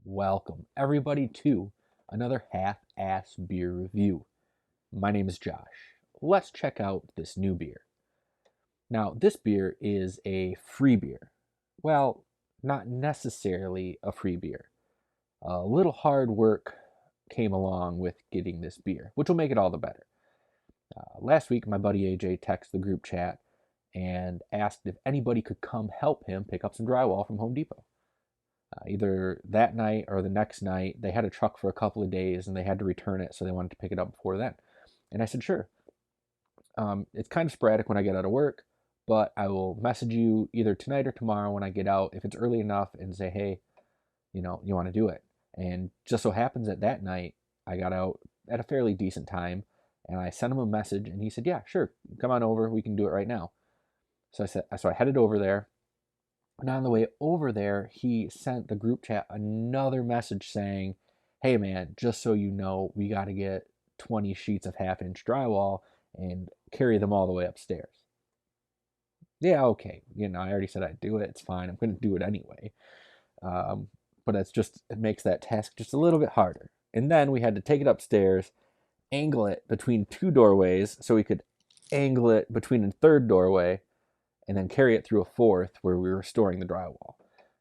Welcome, everybody, to another half-ass beer review. My name is Josh. Let's check out this new beer. Now, this beer is a free beer. Well, not necessarily a free beer. A little hard work came along with getting this beer, which will make it all the better. Last week, my buddy AJ texted the group chat and asked if anybody could come help him pick up some drywall from Home Depot. Either that night or the next night, they had a truck for a couple of days and they had to return it, so they wanted to pick it up before then. And I said, sure. It's kind of sporadic when I get out of work, but I will message you either tonight or tomorrow when I get out if it's early enough and say, hey, you want to do it. And just so happens that night, I got out at a fairly decent time and I sent him a message and he said, yeah, sure, come on over. We can do it right now. So I headed over there. And on the way over there, he sent the group chat another message saying, hey man, just so you know, we got to get 20 sheets of half-inch drywall and carry them all the way upstairs. Yeah, okay. I already said I'd do it. It's fine. I'm going to do it anyway. But it makes that task just a little bit harder. And then we had to take it upstairs, angle it between two doorways so we could angle it between a third doorway and then carry it through a fourth where we were storing the drywall.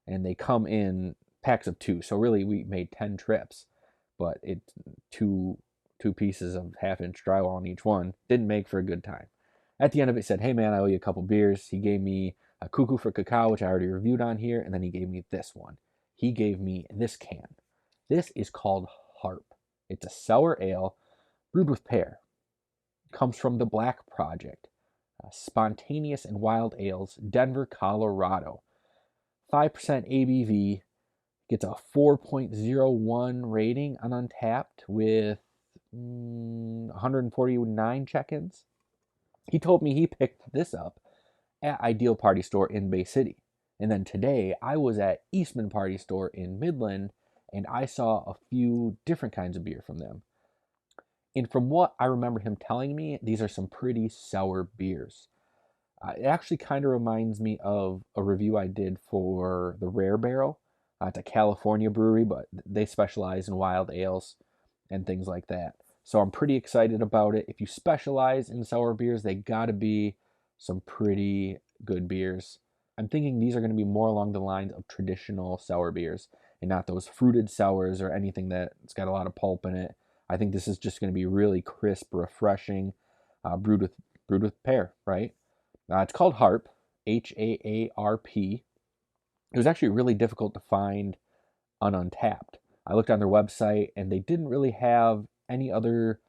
And they come in packs of two. So really we made 10 trips, but two pieces of half-inch drywall in each one didn't make for a good time. At the end of it, he said, hey man, I owe you a couple beers. He gave me a Cuckoo for Cacao, which I already reviewed on here, and then he gave me this one. He gave me this can. This is called HAARP. It's a sour ale brewed with pear. It comes from the Black Project. Spontaneous and Wild Ales, Denver, Colorado. 5% ABV, gets a 4.01 rating on Untapped with 149 check-ins. He told me he picked this up at Ideal Party Store in Bay City. And then today I was at Eastman Party Store in Midland and I saw a few different kinds of beer from them. And from what I remember him telling me, these are some pretty sour beers. It actually kind of reminds me of a review I did for the Rare Barrel. It's a California brewery, but they specialize in wild ales and things like that. So I'm pretty excited about it. If you specialize in sour beers, they gotta be some pretty good beers. I'm thinking these are going to be more along the lines of traditional sour beers and not those fruited sours or anything that's got a lot of pulp in it. I think this is just going to be really crisp, refreshing, brewed with pear, right? It's called HAARP, HAARP. It was actually really difficult to find on Untapped. I looked on their website and they didn't really have any other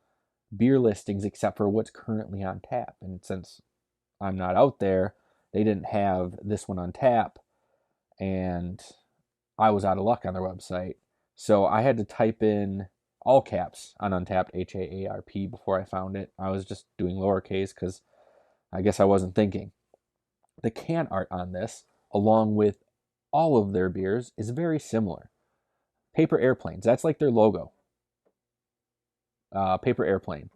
beer listings except for what's currently on tap. And since I'm not out there, they didn't have this one on tap, and I was out of luck on their website. So I had to type in all caps on Untapped, HAARP, before I found it. I was just doing lowercase because I guess I wasn't thinking. The can art on this, along with all of their beers, is very similar. Paper airplanes, that's like their logo. Paper airplane.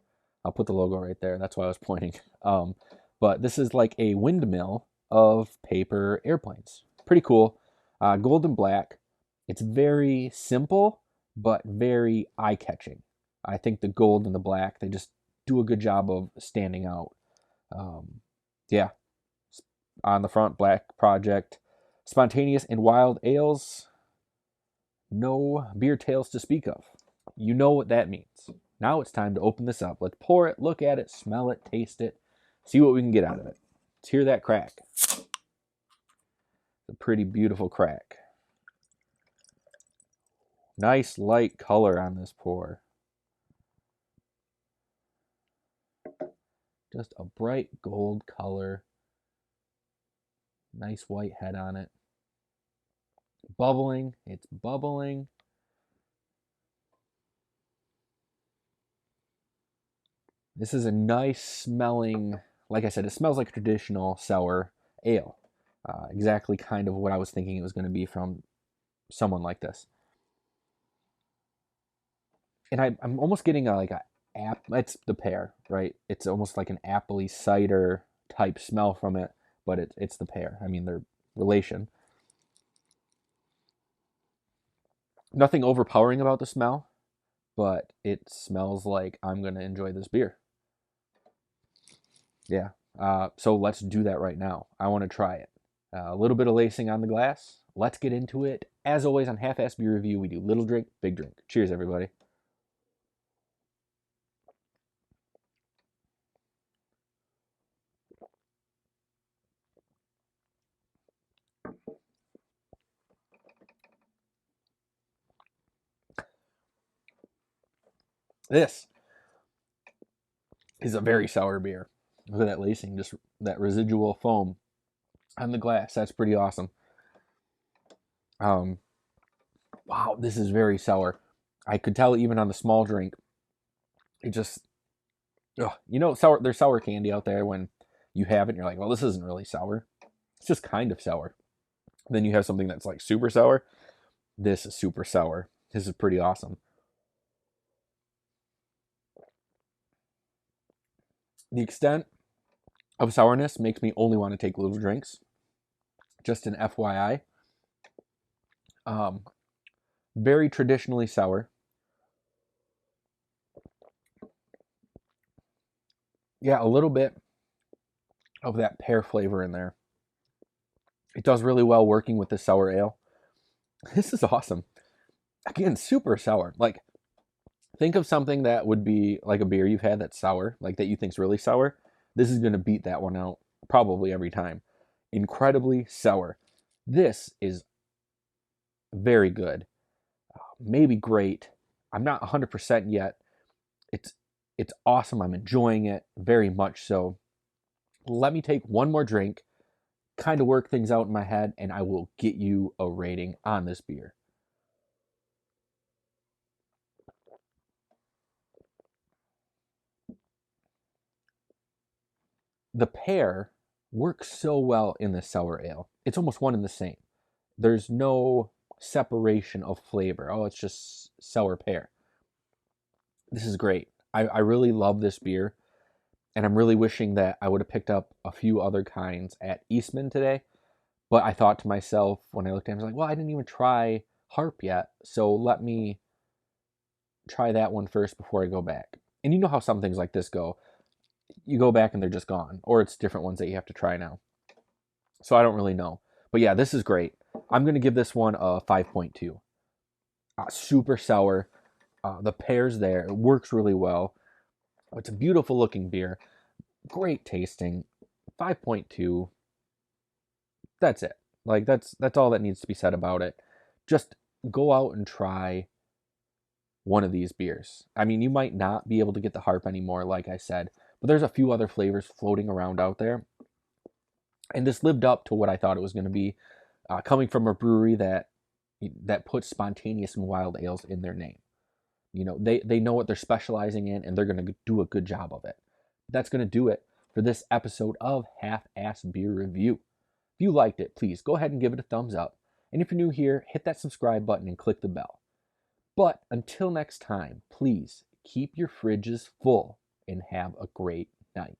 I'll put the logo right there. That's why I was pointing. But this is like a windmill of paper airplanes. Pretty cool. Gold and black. It's very simple, but very eye-catching. I think the gold and the black, they just do a good job of standing out. Yeah. On the front, Black Project. Spontaneous and Wild Ales. No beer tails to speak of. You know what that means. Now it's time to open this up. Let's pour it, look at it, smell it, taste it, see what we can get out of it. Let's hear that crack. It's a pretty beautiful crack. Nice light color on this pour. Just a bright gold color. Nice white head on it. Bubbling. It's bubbling. This is a nice smelling, like I said, it smells like a traditional sour ale. Exactly kind of what I was thinking it was going to be from someone like this. And I'm almost getting it's the pear, right? It's almost like an appley cider type smell from it, but it's the pear. I mean, they're relation. Nothing overpowering about the smell, but it smells like I'm going to enjoy this beer. Yeah. So let's do that right now. I want to try it. A little bit of lacing on the glass. Let's get into it. As always on Half-Ass Beer Review, we do little drink, big drink. Cheers, everybody. This is a very sour beer. Look at that lacing, just that residual foam on the glass. That's pretty awesome. Wow, this is very sour. I could tell even on the small drink. It just, sour. There's sour candy out there when you have it and you're like, well, this isn't really sour. It's just kind of sour. Then you have something that's like super sour. This is super sour. This is pretty awesome. The extent of sourness makes me only want to take little drinks. Just an FYI. Very traditionally sour. Yeah, a little bit of that pear flavor in there. It does really well working with the sour ale. This is awesome. Again, super sour. Like, think of something that would be like a beer you've had that's sour, like that you think's really sour. This is going to beat that one out probably every time. Incredibly sour. This is very good. Maybe great. I'm not 100% yet. It's awesome. I'm enjoying it very much so. Let me take one more drink, kind of work things out in my head, and I will get you a rating on this beer. The pear works so well in the sour ale. It's almost one and the same. There's no separation of flavor. Oh, it's just sour pear. This is great. I really love this beer, and I'm really wishing that I would have picked up a few other kinds at Eastman today. But I thought to myself when I looked at it, I was like, well, I didn't even try HAARP yet, so let me try that one first before I go back. And you know how some things like this go. You go back and they're just gone, or it's different ones that you have to try now. So I don't really know. But yeah, this is great. I'm going to give this one a 5.2. Super sour. The pear's there. It works really well. It's a beautiful looking beer. Great tasting. 5.2. That's it. Like that's all that needs to be said about it. Just go out and try one of these beers. I mean, you might not be able to get the HAARP anymore, like I said, but there's a few other flavors floating around out there. And this lived up to what I thought it was going to be, coming from a brewery that puts spontaneous and wild ales in their name. You know, they know what they're specializing in, and they're going to do a good job of it. That's going to do it for this episode of Half-Ass Beer Review. If you liked it, please go ahead and give it a thumbs up. And if you're new here, hit that subscribe button and click the bell. But until next time, please keep your fridges full and have a great night.